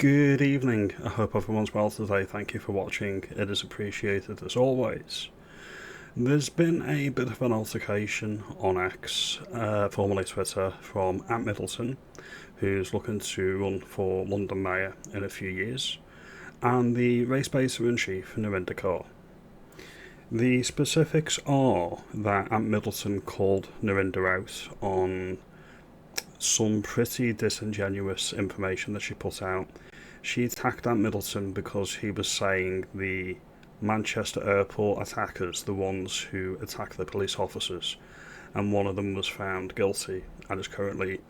Good evening. I hope everyone's well today. Thank you for watching. It is appreciated as always. There's been a bit of an altercation on X, formerly Twitter, from Ant Middleton, who's looking to run for London Mayor in a few years, and the race baser-in-chief, Narinder Kaur. The specifics are that Ant Middleton called Narinder out on some pretty disingenuous information that she put out. She attacked Ant Middleton because he was saying the Manchester airport attackers, the ones who attacked the police officers, and one of them was found guilty and is currently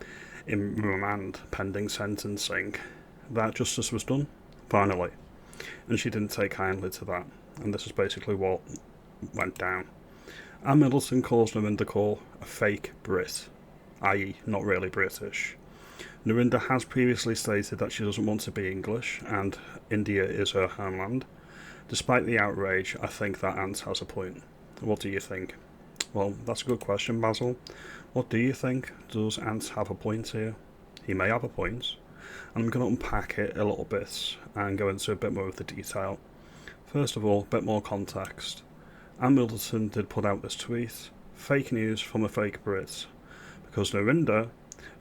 in remand pending sentencing, that justice was done, finally. And she didn't take kindly to that, and this is basically what went down. Ant Middleton calls Narinder Kaur a fake Brit, i.e. not really British. Narinder has previously stated that she doesn't want to be English and India is her homeland. Despite the outrage, I think that Ant has a point. What do you think? Well, that's a good question, Basil. What do you think? Does Ant have a point here? He may have a point, and I'm going to unpack it a little bit and go into a bit more of the detail. First of all, a bit more context. Ant Middleton did put out this tweet, fake news from a fake Brit, because Narinder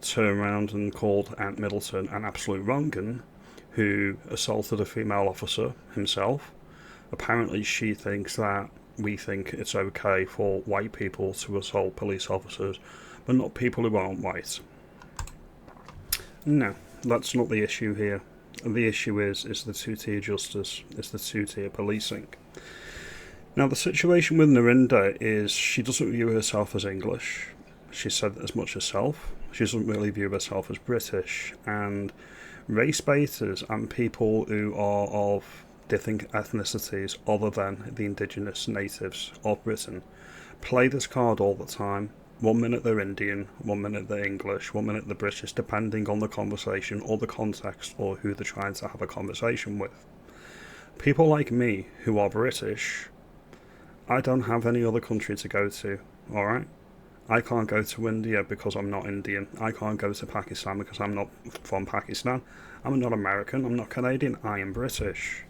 turned around and called Ant Middleton an absolute wrong'un who assaulted a female officer himself. Apparently she thinks that we think it's okay for white people to assault police officers, but not people who aren't white. No, that's not the issue here. The issue is the two-tier justice, it's the two-tier policing. Now the situation with Narinder is she doesn't view herself as English. She said as much herself. She doesn't really view herself as British, and race baiters and people who are of different ethnicities other than the indigenous natives of Britain play this card all the time. 1 minute they're Indian, 1 minute they're English, 1 minute they're British, depending on the conversation or the context or who they're trying to have a conversation with. People like me who are British, I don't have any other country to go to, alright? I can't go to India because I'm not Indian. I can't go to Pakistan because I'm not from Pakistan. I'm not American, I'm not Canadian, I am British.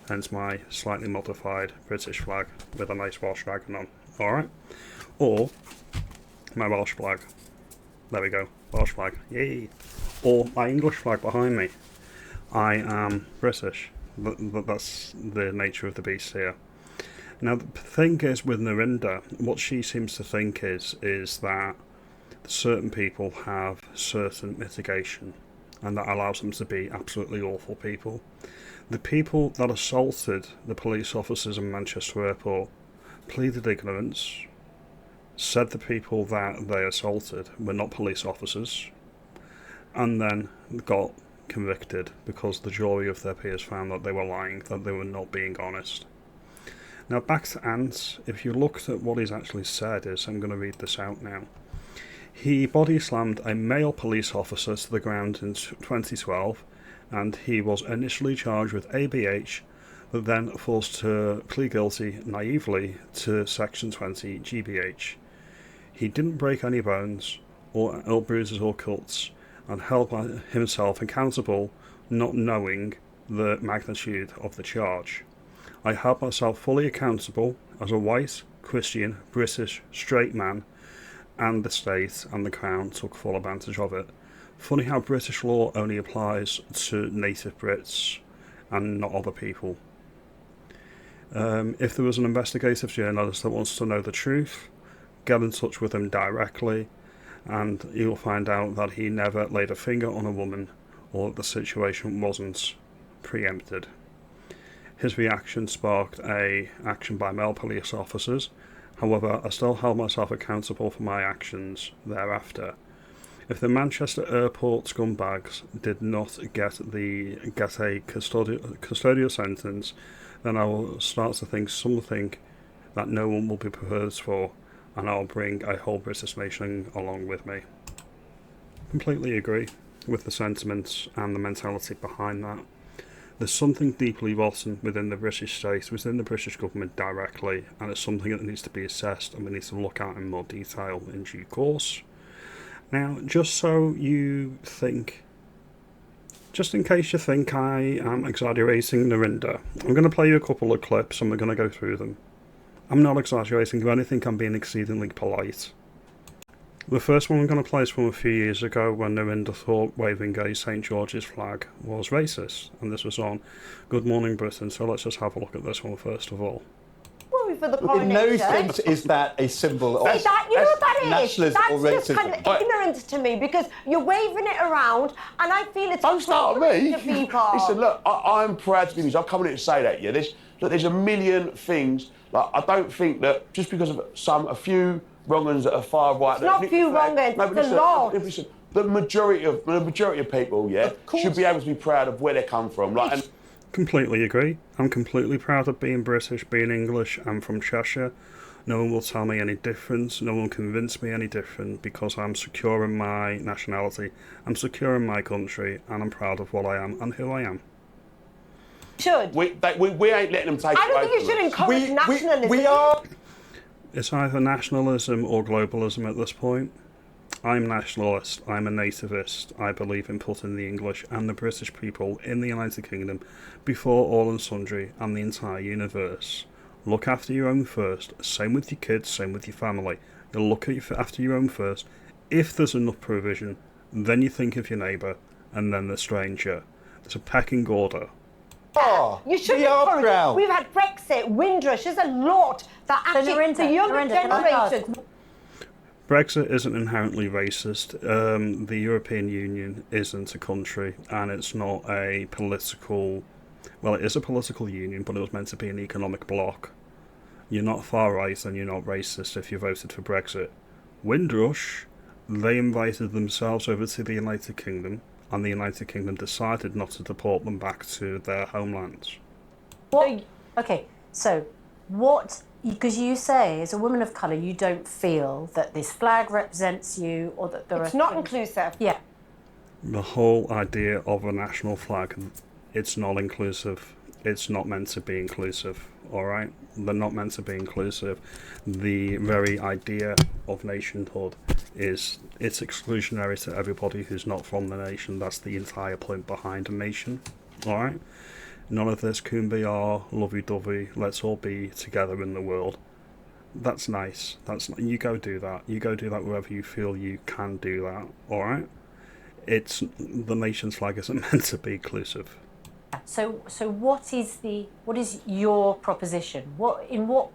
Hence my slightly modified British flag with a nice Welsh dragon on. Alright? Or my Welsh flag. There we go. Welsh flag. Yay! Or my English flag behind me. I am British. That's the nature of the beast here. Now the thing is with Narinder, what she seems to think is that certain people have certain mitigation, and that allows them to be absolutely awful people. The people that assaulted the police officers in Manchester Airport pleaded ignorance, said the people that they assaulted were not police officers, and then got convicted because the jury of their peers found that they were lying, that they were not being honest. Now back to Ant, if you looked at what he's actually said is, I'm going to read this out now. He body slammed a male police officer to the ground in 2012, and he was initially charged with ABH, but then forced to plead guilty naively to Section 20 GBH. He didn't break any bones, or bruises or cuts, and held himself accountable, not knowing the magnitude of the charge. I held myself fully accountable as a white, Christian, British, straight man, and the state and the Crown took full advantage of it. Funny how British law only applies to native Brits and not other people. If there was an investigative journalist that wants to know the truth, get in touch with him directly, and you'll find out that he never laid a finger on a woman, or that the situation wasn't preempted. His reaction sparked an action by male police officers. However, I still held myself accountable for my actions thereafter. If the Manchester airport scumbags did not get a custodial sentence, then I will start to think something that no one will be prepared for, and I'll bring a whole British nation along with me. Completely agree with the sentiments and the mentality behind that. There's something deeply rotten within the British state, within the British government directly, and it's something that needs to be assessed and we need to look at in more detail in due course. Now, just so you think Just in case you think I am exaggerating, Narinder, I'm going to play you a couple of clips and we're going to go through them. I'm not exaggerating. If anything, I'm being exceedingly polite. The first one I'm going to play is from a few years ago when Narinder thought waving a St George's flag was racist, and this was on Good Morning Britain, so let's just have a look at this one first of all. For the coronation. In no sense is that a symbol of nationalism or racism. That's just kind of ignorance to me, because you're waving it around and I feel it's don't start me. to people. Listen, look, I'm proud to be this. I'm coming here to say that, yeah. There's a million things. Like, I don't think that just because of a few wrong uns that are far right. It's not a few wrong uns, it's a lot. Listen, the majority of people, yeah, should be able to be proud of where they come from. Like, and completely agree. I'm completely proud of being British, being English. I'm from Cheshire. No one will tell me any different. No one will convince me any different, because I'm secure in my nationality. I'm secure in my country, and I'm proud of what I am and who I am. Should. We ain't letting them take it away. I don't think you should encourage nationalism. We are. It's either nationalism or globalism at this point. I'm nationalist, I'm a nativist, I believe in putting the English and the British people in the United Kingdom before all and sundry and the entire universe. Look after your own first, same with your kids, same with your family. You look after your own first. If there's enough provision, then you think of your neighbour, and then the stranger. There's a pecking order. Oh, you should we are proud. We've had Brexit, Windrush, there's a lot that actually the younger generations. Brexit isn't inherently racist. The European Union isn't a country, and it's not a political... Well, it is a political union, but it was meant to be an economic bloc. You're not far right and you're not racist if you voted for Brexit. Windrush, they invited themselves over to the United Kingdom, and the United Kingdom decided not to deport them back to their homelands. What? Okay, so what... Because you say, as a woman of colour, you don't feel that this flag represents you, or that there It's not inclusive. Yeah. The whole idea of a national flag, it's not inclusive. It's not meant to be inclusive, alright? They're not meant to be inclusive. The very idea of nationhood is, it's exclusionary to everybody who's not from the nation. That's the entire point behind a nation, alright? None of this kumbaya, lovey-dovey, let's all be together in the world. That's nice. You go do that. You go do that wherever you feel you can do that, alright? The nation's flag isn't meant to be inclusive. So what is your proposition? What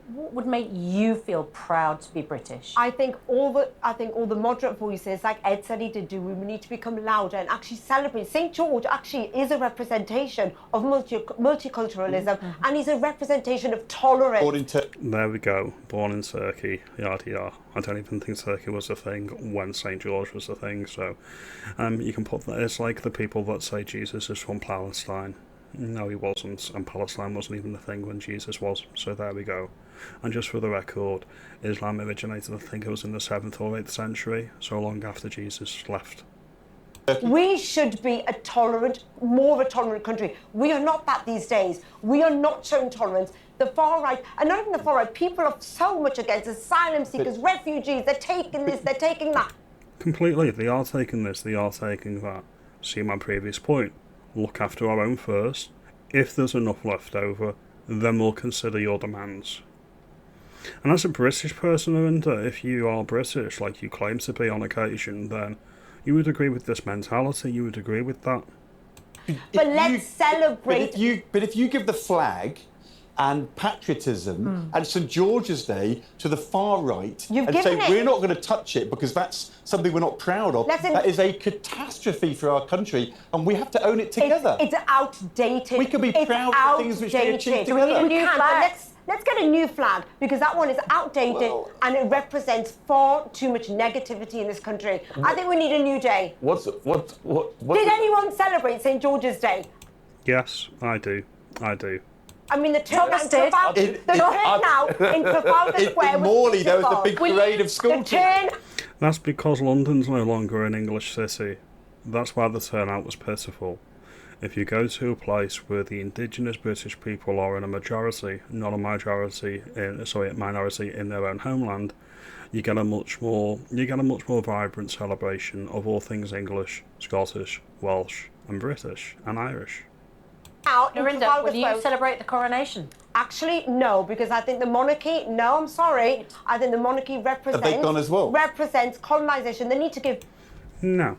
would make you feel proud to be British? I think all the moderate voices, like Ed said he did do, we need to become louder and actually celebrate. St George actually is a representation of multiculturalism, and he's a representation of tolerance. There we go. Born in Turkey, yada yada. I don't even think Turkey was a thing when St George was a thing, so you can put that. It's like the people that say Jesus is from Palestine. No, he wasn't, and Palestine wasn't even a thing when Jesus was, so there we go. And just for the record, Islam originated, I think it was in the 7th or 8th century, so long after Jesus left. We should be more of a tolerant country. We are not that these days. We are not showing tolerance. The far right, and not even the far right, people are so much against asylum seekers, refugees, they're taking this, they're taking that. Completely, they are taking this, they are taking that. See my previous point. Look after our own first. If there's enough left over, then we'll consider your demands. And as a British person, Narinder, if you are British, like you claim to be on occasion, then you would agree with this mentality, you would agree with that. But let's celebrate. But if you give the flag and patriotism and St George's Day to the far right and say we're not going to touch it because that's something we're not proud of, that is a catastrophe for our country, and we have to own it together. It's outdated. We can be proud of things which we achieve together. We can, but let's get a new flag, because that one is outdated and it represents far too much negativity in this country. I think we need a new day. Did anyone celebrate St George's Day? Yes, I do. I mean, the turn now in Trafalgar Square. In Morley, there was the big parade of school children. That's because London's no longer an English city. That's why the turnout was pitiful. If you go to a place where the indigenous British people are in a majority, not a minority in their own homeland, you get a much more vibrant celebration of all things English, Scottish, Welsh, and British, and Irish. Narinder, will you celebrate the coronation? Actually, no, because I think the monarchy, no, I'm sorry, I think the monarchy represents... Have they gone as well? ...represents colonisation. They need to give... No.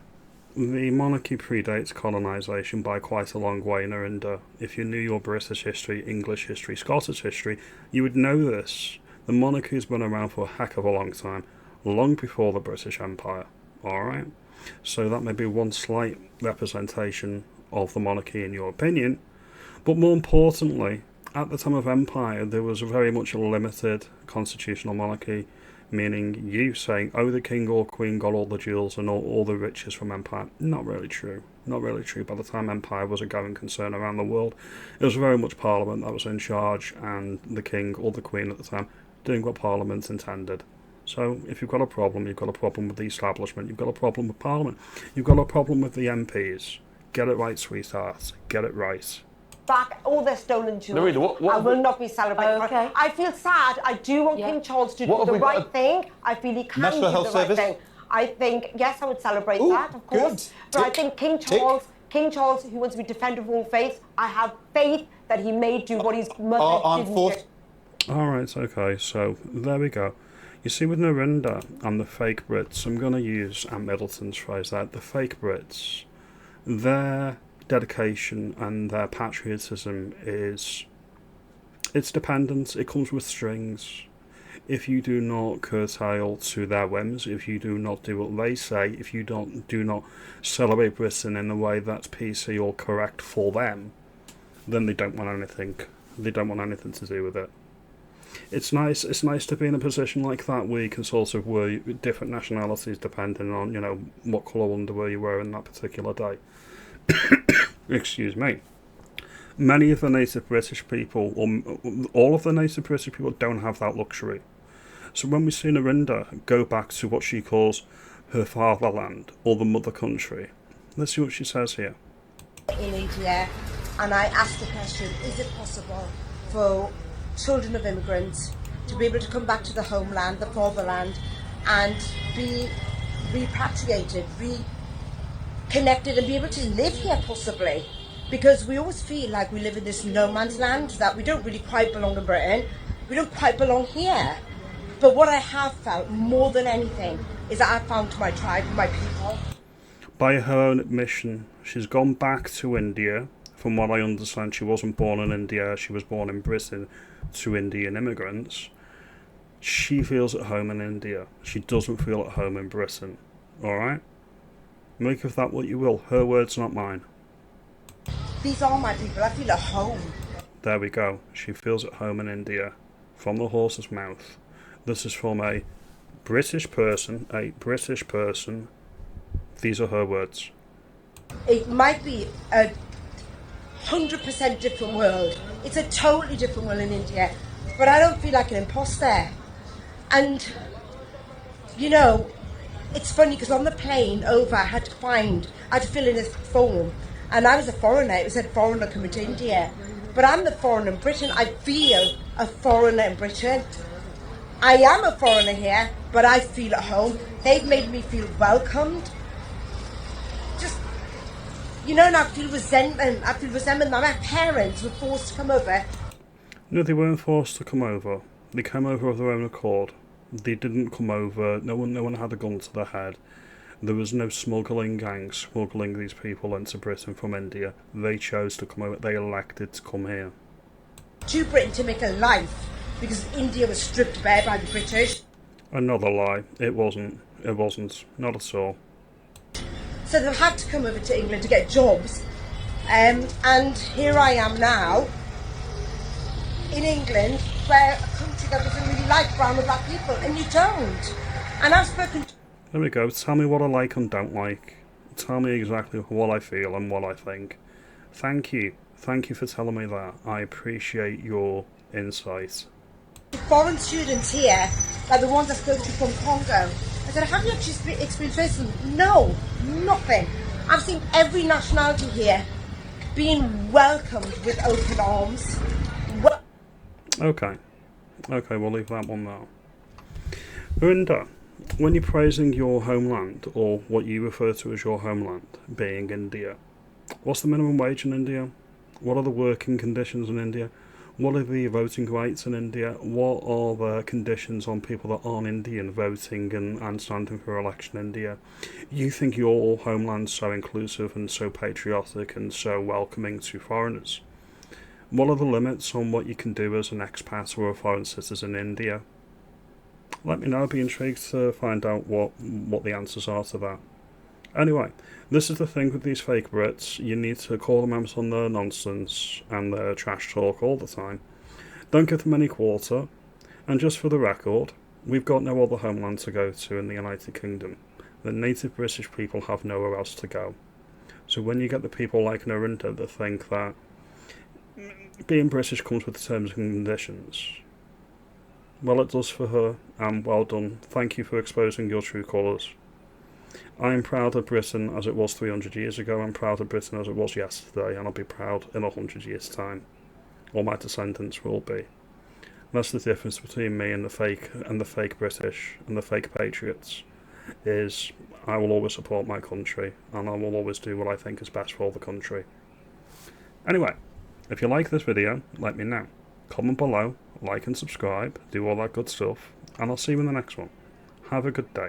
The monarchy predates colonisation by quite a long way, Narinder. If you knew your British history, English history, Scottish history, you would know this. The monarchy has been around for a heck of a long time, long before the British Empire, alright? So that may be one slight representation of the monarchy in your opinion, but more importantly, at the time of empire, there was very much a limited constitutional monarchy, meaning you saying, oh, the king or queen got all the jewels and all the riches from empire. Not really true. Not really true. By the time empire was a going concern around the world, it was very much parliament that was in charge, and the king or the queen at the time doing what parliament intended. So if you've got a problem, you've got a problem with the establishment, you've got a problem with parliament, you've got a problem with the MPs. Get it right, sweetheart. Get it right. Back all their stolen jewels. Narinder, I will not be celebrating. Okay. I feel sad. I do want King Charles to do the right thing. I feel he can do the right thing. I think, yes, I would celebrate that, of course. But I think King Charles, who wants to be defender of all faiths, I have faith that he may do what his mother didn't do. Alright, okay, so there we go. You see, with Narinder and the fake Brits, I'm going to use Ant Middleton's phrase there, the fake Brits, their dedication and their patriotism it's dependent. It comes with strings. If you do not curtail to their whims, if you do not do what they say, if you do not celebrate Britain in a way that's PC or correct for them, then they don't want anything. They don't want anything to do with it. It's nice to be in a position like that where you can sort of wear different nationalities depending on, you know, what colour underwear you wear in that particular day. Excuse me. Many of the native British people, or all of the native British people, don't have that luxury. So when we see Narinder go back to what she calls her fatherland, or the mother country, let's see what she says here. In India, and I asked the question, is it possible for children of immigrants to be able to come back to the homeland, the fatherland, and be repatriated, connected, and be able to live here possibly, because we always feel like we live in this no man's land, that we don't really quite belong to Britain, we don't quite belong here. But what I have felt more than anything is that I found my tribe, my people. By her own admission, she's gone back to India. From what I understand, she wasn't born in India, she was born in Britain to Indian immigrants. She feels at home in India. She doesn't feel at home in Britain. Alright? Make of that what you will. Her words, not mine. These are my people. I feel at home. There we go. She feels at home in India. From the horse's mouth. This is from a British person. These are her words. It might be a 100% different world. It's a totally different world in India. But I don't feel like an imposter. And, you know, it's funny because on the plane over, I had to fill in this form, and I was a foreigner. It said foreigner coming to India, but I'm the foreigner in Britain. I feel a foreigner in Britain. I am a foreigner here, but I feel at home. They've made me feel welcomed. Just, you know, and I feel resentment. that my parents were forced to come over. No, they weren't forced to come over. They came over of their own accord. They didn't come over. No one had a gun to their head. There was no smuggling gang smuggling these people into Britain from India. They chose to come over. They elected to come here. To Britain to make a life, because India was stripped bare by the British. Another lie. It wasn't. It wasn't. Not at all. So they had to come over to England to get jobs. And here I am now, in England, where a country that doesn't really like brown or black people, and you don't. And I've spoken to... There we go. Tell me what I like and don't like. Tell me exactly what I feel and what I think. Thank you. Thank you for telling me that. I appreciate your insight. Foreign students here, like the ones I spoke to from Congo, I said, have you actually experienced racism? No, nothing. I've seen every nationality here being welcomed with open arms. Okay, we'll leave that one now. Narinder, when you're praising your homeland, or what you refer to as your homeland, being India, what's the minimum wage in India? What are the working conditions in India? What are the voting rights in India? What are the conditions on people that aren't Indian voting and standing for election in India? You think your homeland's so inclusive and so patriotic and so welcoming to foreigners. What are the limits on what you can do as an expat or a foreign citizen in India? Let me know. I'd be intrigued to find out what the answers are to that. Anyway, this is the thing with these fake Brits. You need to call them out on their nonsense and their trash talk all the time. Don't give them any quarter. And just for the record, we've got no other homeland to go to in the United Kingdom. The native British people have nowhere else to go. So when you get the people like Narinder that think that being British comes with terms and conditions, well, it does for her, and well done. Thank you for exposing your true colours. I am proud of Britain as it was 300 years ago. I'm proud of Britain as it was yesterday, and I'll be proud in 100 years' time. Or my descendants will be. That's the difference between me and the fake British and the fake patriots. Is I will always support my country, and I will always do what I think is best for the country. Anyway, if you like this video, let me know. Comment below, like and subscribe, do all that good stuff, and I'll see you in the next one. Have a good day.